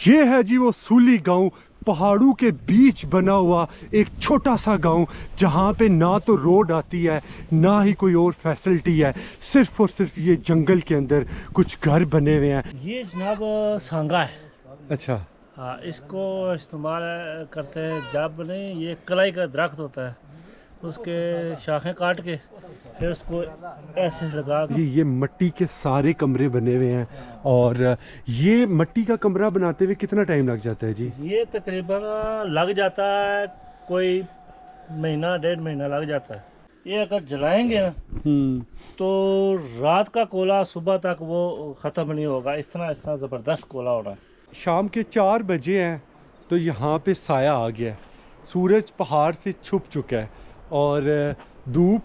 ये है जी वो सूली गांव, पहाड़ों के बीच बना हुआ एक छोटा सा गांव, जहां पे ना तो रोड आती है ना ही कोई और फैसिलिटी है, सिर्फ और सिर्फ ये जंगल के अंदर कुछ घर बने हुए हैं। ये जनाब सांगा है। अच्छा। हाँ, इसको इस्तेमाल करते हैं जब नहीं, ये कलाई का दरख्त होता है, उसके शाखें काट के फिर उसको ऐसे लगा जी ये मिट्टी के सारे कमरे बने हुए हैं, और ये मिट्टी का कमरा बनाते हुए कितना टाइम लग जाता है जी? ये तकरीबन लग जाता है कोई महीना 1.5 महीना लग जाता है। ये अगर जलाएंगे ना तो रात का कोला सुबह तक वो ख़त्म नहीं होगा, इतना इतना ज़बरदस्त कोला हो रहा है। शाम के 4 बजे हैं तो यहाँ पे साया आ गया है, सूरज पहाड़ से छुप चुका है और धूप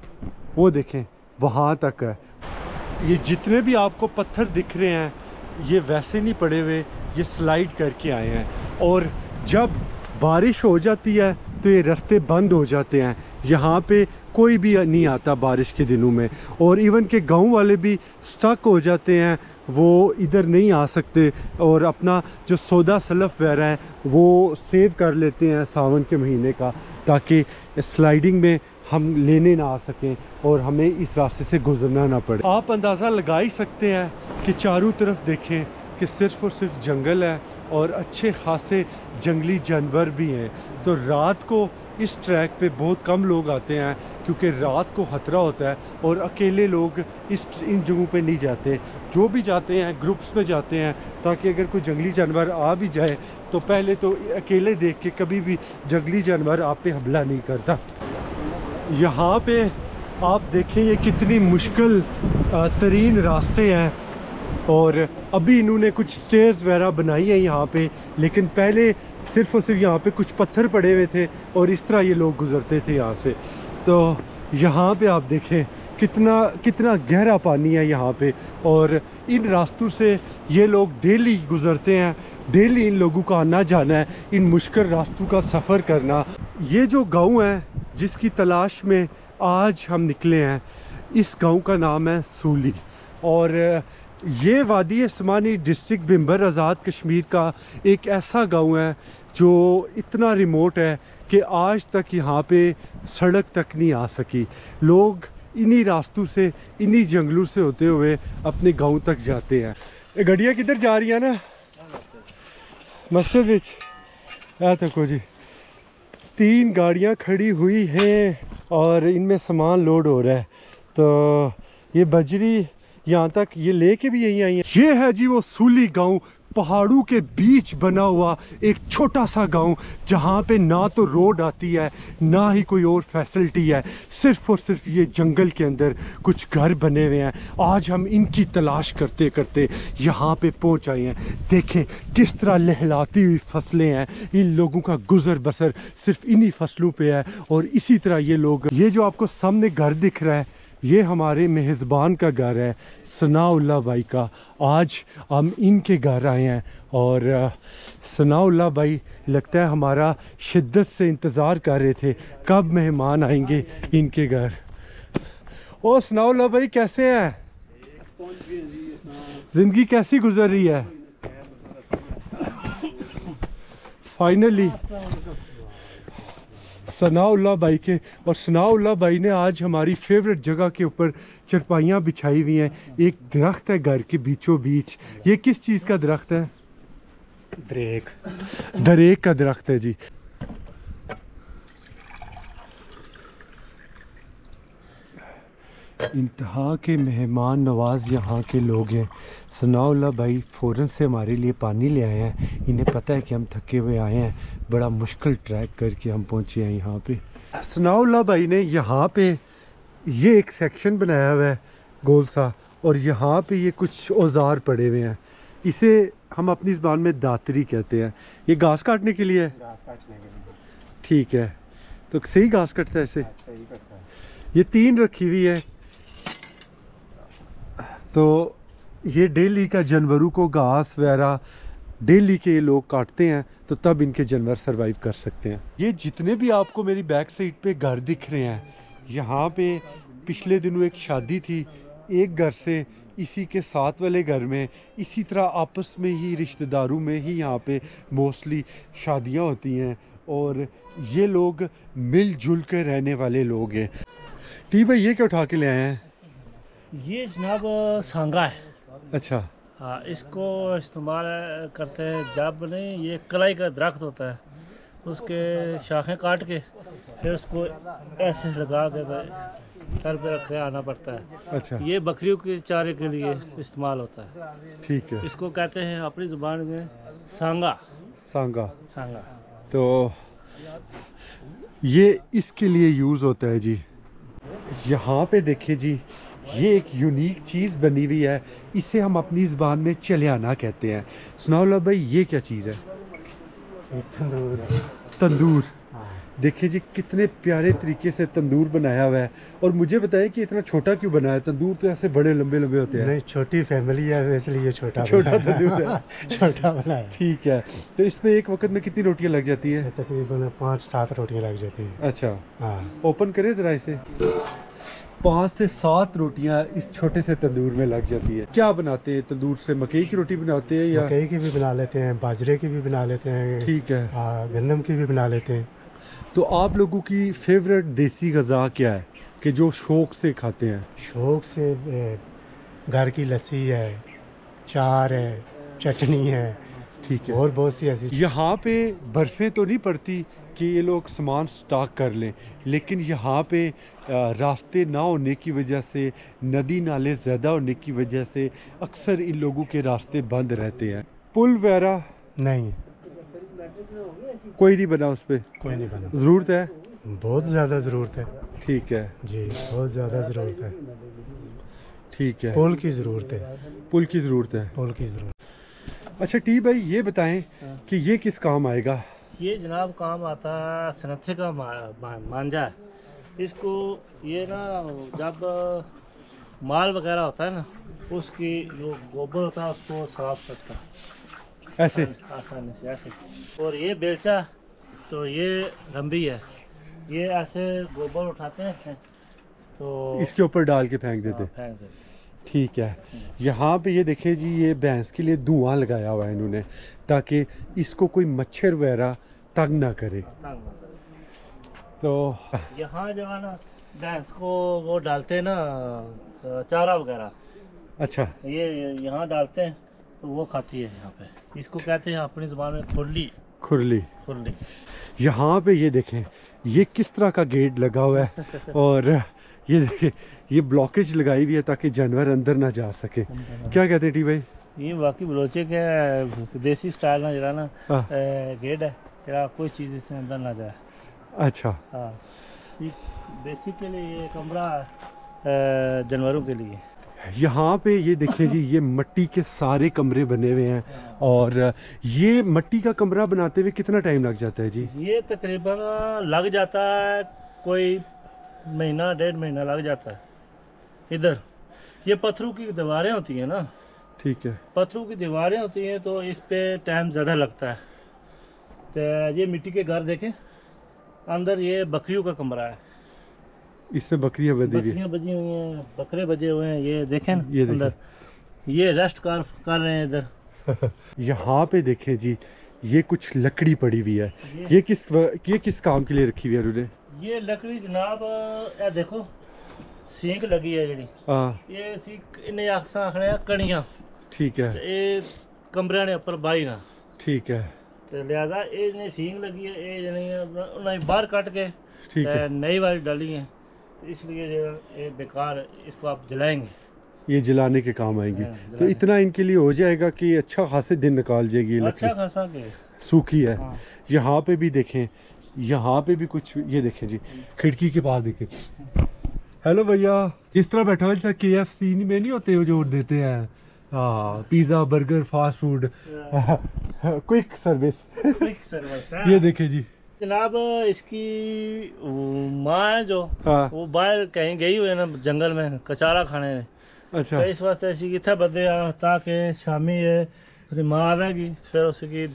वो देखें वहाँ तक है। ये जितने भी आपको पत्थर दिख रहे हैं ये वैसे नहीं पड़े हुए, ये स्लाइड करके आए हैं, और जब बारिश हो जाती है तो ये रास्ते बंद हो जाते हैं। यहाँ पे कोई भी नहीं आता बारिश के दिनों में, और इवन के गांव वाले भी स्टक हो जाते हैं, वो इधर नहीं आ सकते और अपना जो सौदा सलफ वगैरह है वो सेव कर लेते हैं सावन के महीने का, ताकि स्लाइडिंग में हम लेने ना आ सकें और हमें इस रास्ते से गुजरना ना पड़े। आप अंदाज़ा लगा ही सकते हैं कि चारों तरफ देखें कि सिर्फ़ और सिर्फ जंगल है और अच्छे खासे जंगली जानवर भी हैं। तो रात को इस ट्रैक पे बहुत कम लोग आते हैं क्योंकि रात को ख़तरा होता है और अकेले लोग इन जगहों पे नहीं जाते। जो भी जाते हैं ग्रुप्स में जाते हैं, ताकि अगर कोई जंगली जानवर आ भी जाए तो पहले तो अकेले देख के कभी भी जंगली जानवर आप पे हमला नहीं करता। यहाँ पे आप देखें ये कितनी मुश्किल तरीन रास्ते हैं, और अभी इन्होंने कुछ स्टेयर्स वगैरह बनाई है यहाँ पे, लेकिन पहले सिर्फ और सिर्फ यहाँ पे कुछ पत्थर पड़े हुए थे और इस तरह ये लोग गुजरते थे यहाँ से। तो यहाँ पे आप देखें कितना कितना गहरा पानी है यहाँ पे, और इन रास्तों से ये लोग डेली गुजरते हैं। डेली इन लोगों का आना जाना है, इन मुश्किल रास्तों का सफ़र करना। ये जो गांव है जिसकी तलाश में आज हम निकले हैं, इस गांव का नाम है सूली, और ये वादी अस्मानी डिस्ट्रिक्ट भिंबर आज़ाद कश्मीर का एक ऐसा गांव है जो इतना रिमोट है कि आज तक यहाँ पे सड़क तक नहीं आ सकी। लोग इन्हीं रास्तों से, इन्हीं जंगलों से होते हुए अपने गांव तक जाते हैं। ये गड्डियाँ किधर जा रही है ना? मस्जिद विच तको जी 3 गाड़ियाँ खड़ी हुई हैं और इनमें सामान लोड हो रहा है। तो ये बजरी यहाँ तक ये लेके भी यहीं आई है। ये है जी वो सूली गांव, पहाड़ों के बीच बना हुआ एक छोटा सा गांव, जहाँ पे ना तो रोड आती है ना ही कोई और फैसिलिटी है, सिर्फ और सिर्फ ये जंगल के अंदर कुछ घर बने हुए हैं। आज हम इनकी तलाश करते करते यहाँ पे पहुँच आए हैं। देखें किस तरह लहलाती हुई फसलें हैं, इन लोगों का गुजर बसर सिर्फ इन्हीं फसलों पे है। और इसी तरह ये लोग, ये जो आपको सामने घर दिख रहा है ये हमारे मेज़बान का घर है, सनाउल्लाह भाई का। आज हम इनके घर आए हैं और सनाउल्लाह भाई लगता है हमारा शिद्दत से इंतज़ार कर रहे थे कब मेहमान आएंगे इनके घर। ओ सनाउल्लाह भाई कैसे हैं? ज़िंदगी कैसी गुजर रही है? फाइनली सनाउल्लाह भाई के, और सनाउल्लाह भाई ने आज हमारी फेवरेट जगह के ऊपर चरपाइयाँ बिछाई हुई हैं। एक दरख्त है घर के बीचों बीच। ये किस चीज़ का दरख्त है? दरेक का दरख्त है जी। इंतहा के मेहमान नवाज यहाँ के लोग हैं। सनाउल्लाह भाई फ़ौरन से हमारे लिए पानी ले आए हैं। इन्हें पता है कि हम थके हुए आए हैं, बड़ा मुश्किल ट्रैक करके हम पहुँचे हैं यहाँ पे। सनाउल्लाह भाई ने यहाँ पे ये एक सेक्शन बनाया हुआ है गोल सा, और यहाँ पे ये कुछ औजार पड़े हुए हैं। इसे हम अपनी ज़बान में दातरी कहते हैं। ये घास काटने के लिए है? घास काटने के लिए। ठीक है, तो सही घास कटता है इसे? सही कटता है। ये 3 रखी हुई है, तो ये डेली का जानवरों को घास वगैरह डेली के लोग काटते हैं, तो तब इनके जानवर सरवाइव कर सकते हैं। ये जितने भी आपको मेरी बैक साइड पे घर दिख रहे हैं, यहाँ पे पिछले दिनों एक शादी थी। एक घर से इसी के साथ वाले घर में इसी तरह आपस में ही रिश्तेदारों में ही यहाँ पे मोस्टली शादियाँ होती हैं और ये लोग मिलजुल कर रहने वाले लोग हैं। टी भाई ये क्या उठा के ले आए हैं? ये जनाब सांगा है। अच्छा। हाँ, इसको इस्तेमाल करते हैं जब नहीं, ये कलाई का दरख्त होता है, उसके शाखें काट के फिर उसको ऐसे लगा के सर पे रख के आना पड़ता है। अच्छा। ये बकरियों के चारे के लिए इस्तेमाल होता है। ठीक है। इसको कहते हैं अपनी ज़ुबान में सांगा। सांगा। सांगा। तो ये इसके लिए यूज़ होता है जी। यहाँ पे देखिए जी, ये एक यूनिक चीज़ बनी हुई है, इसे हम अपनी ज़बान में चलियाना कहते हैं। सुनाओ भाई ये क्या चीज़ है? तंदूर है। तंदूर। हाँ। देखिए जी कितने प्यारे तरीके से तंदूर बनाया हुआ है। और मुझे बताएं कि इतना छोटा क्यों बनाया है? तंदूर तो ऐसे बड़े लंबे लंबे होते हैं। नहीं, छोटी फैमिली है इसलिए छोटा तंदूर है। छोटा बनाया। ठीक है। तो इसमें एक वक्त में कितनी रोटियां लग जाती है? तकरीबन 5-7 रोटियां लग जाती हैं। अच्छा। हाँ। ओपन करें ज़रा इसे। 5 से 7 रोटियां इस छोटे से तंदूर में लग जाती है। क्या बनाते हैं तंदूर से? मकई की रोटी बनाते हैं या मकई की भी बना लेते हैं, बाजरे की भी बना लेते हैं। ठीक है। हाँ, गंदम की भी बना लेते हैं। तो आप लोगों की फेवरेट देसी गज़ा क्या है कि जो शौक से खाते हैं? शौक से घर की लस्सी है, चार है, चटनी है। ठीक है। और बहुत सी ऐसी। यहाँ पे बर्फ़ें तो नहीं पड़ती कि ये लोग सामान स्टॉक कर लें, लेकिन यहाँ पे रास्ते ना होने की वजह से, नदी नाले ज़्यादा होने की वजह से अक्सर इन लोगों के रास्ते बंद रहते हैं। पुल वगैरह नहीं, कोई नहीं बना उस पर? कोई नहीं बना। ज़रूरत है? बहुत ज़्यादा ज़रूरत है। ठीक है जी, बहुत ज़्यादा ज़रूरत है। ठीक है। पुल की ज़रूरत है। पुल की ज़रूरत है। पुल की ज़रूरत। अच्छा टी भाई ये बताएं कि ये किस काम आएगा? ये जनाब काम आता है सनथे का मांझा है। इसको ये ना जब माल वगैरह होता है ना, उसकी जो गोबर होता है उसको साफ करता है ऐसे आसानी से ऐसे। और ये बेलचा, तो ये रंबी है, ये ऐसे गोबर उठाते हैं तो इसके ऊपर डाल के फेंक देते। फेंक देते। ठीक है। यहाँ पे ये देखें जी, ये भैंस के लिए धुआं लगाया हुआ है इन्होंने, ताकि इसको कोई मच्छर वगैरह तंग ना करे। तो यहाँ जो है ना भैंस को वो डालते हैं ना चारा वगैरह। अच्छा। ये यहाँ डालते हैं तो वो खाती है यहाँ पे। इसको कहते हैं अपनी ज़ुबान में खुरली। खुरली। खुरली। यहाँ पे ये देखें, ये किस तरह का गेट लगा हुआ है और ये देखें, ये ब्लॉकेज लगाई हुई है ताकि जानवर अंदर ना जा सके। क्या कहते हैं टी भाई? ये बाकी बलोचे के देसी स्टाइल ना जरा ना हाँ। गेट है, जरा कोई चीज़ इसके अंदर ना जाए। अच्छा। हाँ, ये देसी के लिए ये कमरा है जानवरों के लिए। यहाँ पे ये देखें जी, ये मिट्टी के सारे कमरे बने हुए हैं। और ये मिट्टी का कमरा बनाते हुए कितना टाइम लग जाता है जी? ये तकरीबन लग जाता है कोई महीना 1.5 महीना लग जाता है। इधर ये पत्थरों की दीवारें होती हैं ना। ठीक है। पत्थरों की दीवारें होती हैं तो इस पे टाइम ज़्यादा लगता है। तो ये मिट्टी के घर देखें, अंदर ये बकरियों का कमरा है। इसमें बकरियां बंधी हुई हैं। बकरियां बजी हुई हैं, बकरे बजे हुए हैं। ये देखें ना, ये देखें। अंदर ये रेस्ट कर रहे हैं इधर। यहाँ पे देखें जी, ये कुछ लकड़ी पड़ी हुई है। ये किस काम के लिए रखी हुई है उन्होंने? ये लकड़ी जनाब ये देखो सींक लगी है जी। हाँ। ये सींक इन्हें आखने कड़ियाँ। ठीक है। ये कमरे ने ऊपर बाई ना। ठीक है। तो लिहाजा ये सींग लगी है, ये नहीं बाहर काट के ठीक है। नई वाली डाली है, इसलिए जो ये बेकार है, इसको आप जलाएंगे। ये जलाने के काम आएंगे। हाँ, तो जलाने। इतना इनके लिए हो जाएगा कि अच्छा खासे दिन निकाल जाएगी ये अच्छा लकड़ी। खासा के सूखी है। हाँ। यहाँ पे भी देखें, यहाँ पे भी कुछ, ये देखें जी खिड़की के पास देखें। हेलो भैया, इस तरह बैठा हुआ KFC में नहीं होते जो देते हैं, हाँ, pizza burger fast food quick service. Quick service है। ये देखें जी जनाब, इसकी माँ है जो, हाँ। वो बाहर कहीं गई हुई है ना जंगल में कचारा खाने में। अच्छा। तो इस वास्ते ऐसी कितना बदे ताकि शामी है उसकी माँ आवेगी, फिर उसकी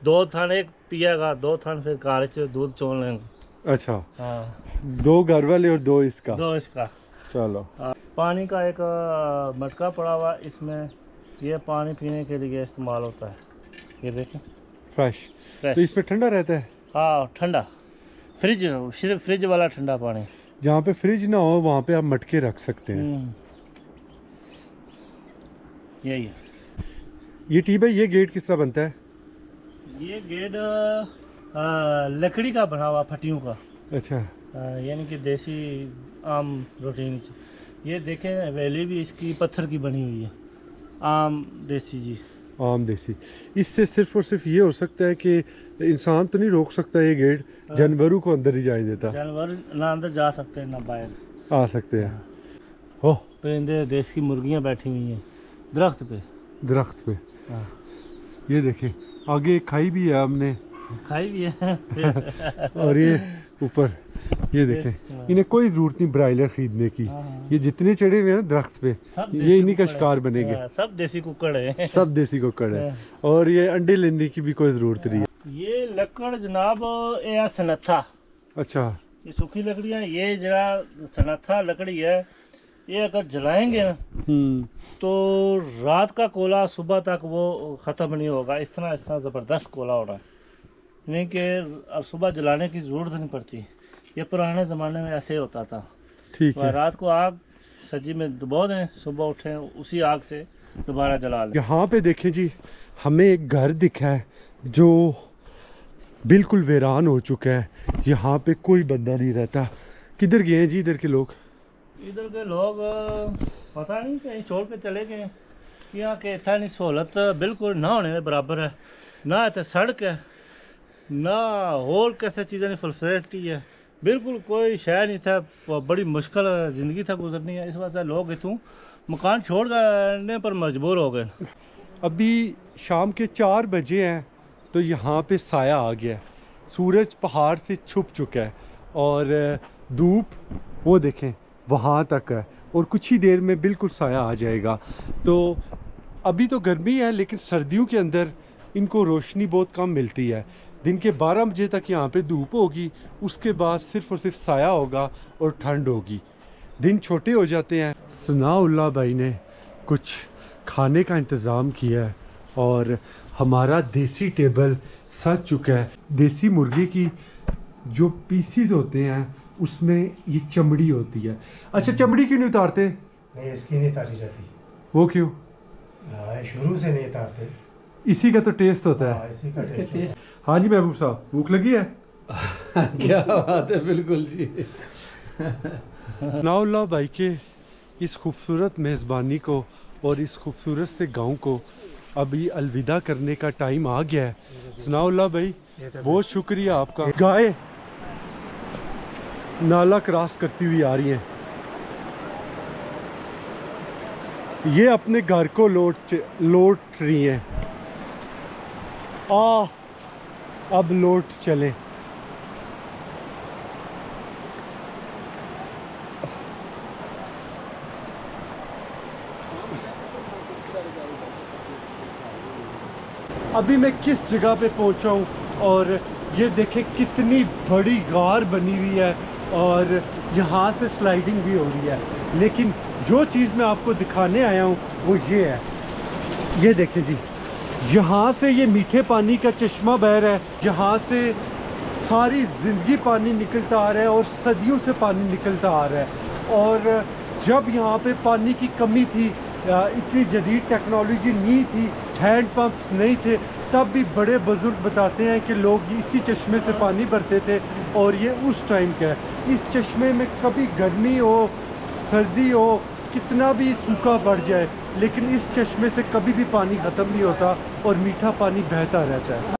2 थान एक पिएगा, 2 थान फिर कार च दूध चोल लेंगे। अच्छा। हाँ, 2 घर वाले और 2 इसका। 2 इसका। चलो। हाँ। पानी का एक मटका पड़ा हुआ, इसमें ये पानी पीने के लिए इस्तेमाल होता है। ये देखें, फ्रेश। फ्रेश। तो इसमें ठंडा रहता है? हाँ ठंडा, फ्रिज, सिर्फ फ्रिज वाला ठंडा पानी। जहाँ पे फ्रिज ना हो वहाँ पे आप मटके रख सकते हैं। यही है। ये टी भाई, ये गेट किस तरह बनता है? ये गेट लकड़ी का बना हुआ, फटियों का। अच्छा। यानी कि देसी आम रूटीन। ये देखें, हवेली भी इसकी पत्थर की बनी हुई है, आम देसी जी। आम देसी। इससे सिर्फ और सिर्फ ये हो सकता है कि इंसान तो नहीं रोक सकता ये गेट, जानवरों को अंदर ही जाने देता। जानवर ना अंदर जा सकते हैं ना बाहर आ सकते हैं। हो, परिंदे, देश की मुर्गियां बैठी हुई हैं दरख्त पे। दरख्त पे। हाँ। ये देखें, आगे एक खाई भी है हमने, खाई भी है। और ये ऊपर ये देखें, इन्हें कोई जरूरत नहीं ब्रायलर खरीदने की। ये जितने चढ़े हुए हैं ना दरख्त पे, ये इन्हीं का शिकार बनेंगे। सब देसी कुक्कड़ है। सब देसी कुक्कड़ है, और ये अंडे लेने की भी कोई जरूरत नहीं है। ये लकड़ जनाब ये सनत्था। अच्छा। ये सूखी लकड़ियाँ, ये जरा सनत्था लकड़ी है। ये अगर जलाएंगे ना तो रात का कोला सुबह तक वो ख़त्म नहीं होगा। इतना ज़बरदस्त कोला हो रहा है, नहीं कि सुबह जलाने की ज़रूरत नहीं पड़ती। ये पुराने ज़माने में ऐसे होता था। ठीक है। रात को आग सजी में दबा दें, सुबह उठें उसी आग से दोबारा जला लें। यहाँ पे देखें जी, हमें एक घर दिखा है जो बिल्कुल वीरान हो चुका है। यहाँ पे कोई बंदा नहीं रहता। किधर गए हैं जी इधर के लोग? इधर के लोग पता नहीं कहीं छोड़ के चले गए। यहाँ के इतनी सहूलत बिल्कुल ना होने के बराबर है। ना इतने सड़क है, ना और कैसे चीज़ें फैसिलिटी है, बिल्कुल कोई शहर नहीं था। बड़ी मुश्किल ज़िंदगी था गुजरनी है। इस वजह से लोग इतों मकान छोड़ने पर मजबूर हो गए। अभी शाम के 4 बजे हैं, तो यहाँ पे साया आ गया है। सूरज पहाड़ से छुप चुका है और धूप वो देखें वहाँ तक है, और कुछ ही देर में बिल्कुल साया आ जाएगा। तो अभी तो गर्मी है, लेकिन सर्दियों के अंदर इनको रोशनी बहुत कम मिलती है। दिन के 12 बजे तक यहाँ पे धूप होगी, उसके बाद सिर्फ और सिर्फ साया होगा और ठंड होगी। दिन छोटे हो जाते हैं। सनाउल्लाह भाई ने कुछ खाने का इंतज़ाम किया है और हमारा देसी टेबल सज चुका है। देसी मुर्गी की जो पीसीज होते हैं उसमें ये चमड़ी होती है। अच्छा, चमड़ी क्यों नहीं उतारते? नहीं, इसकी नहीं उतारी जाती। वो क्यों? शुरू से नहीं उतारते। इसी का तो टेस्ट होता है। इसी का टेस्ट। हाँ जी महबूब साहब, भूख लगी है? क्या बात है, बिल्कुल जी। सनाउल्लाह भाई के इस खूबसूरत मेज़बानी को और इस खूबसूरत से गांव को अभी अलविदा करने का टाइम आ गया है। सनाउल्लाह भाई, बहुत शुक्रिया आपका। गाय नाला क्रॉस करती हुई आ रही हैं। ये अपने घर को लौट रही हैं। अब लौट चलें। अभी मैं किस जगह पे पहुंचा हूँ, और ये देखें कितनी बड़ी गार बनी हुई है और यहाँ से स्लाइडिंग भी हो रही है। लेकिन जो चीज़ मैं आपको दिखाने आया हूँ वो ये है। ये देखें जी, यहाँ से ये मीठे पानी का चश्मा बह रहा है। यहाँ से सारी ज़िंदगी पानी निकलता आ रहा है और सदियों से पानी निकलता आ रहा है। और जब यहाँ पे पानी की कमी थी, इतनी जदीद टेक्नोलॉजी नहीं थी, हैंड पंप्स नहीं थे, तब भी बड़े बुजुर्ग बताते हैं कि लोग इसी चश्मे से पानी भरते थे। और ये उस टाइम का है। इस चश्मे में कभी गर्मी हो, सर्दी हो, कितना भी सूखा पड़ जाए, लेकिन इस चश्मे से कभी भी पानी ख़त्म नहीं होता और मीठा पानी बहता रहता है।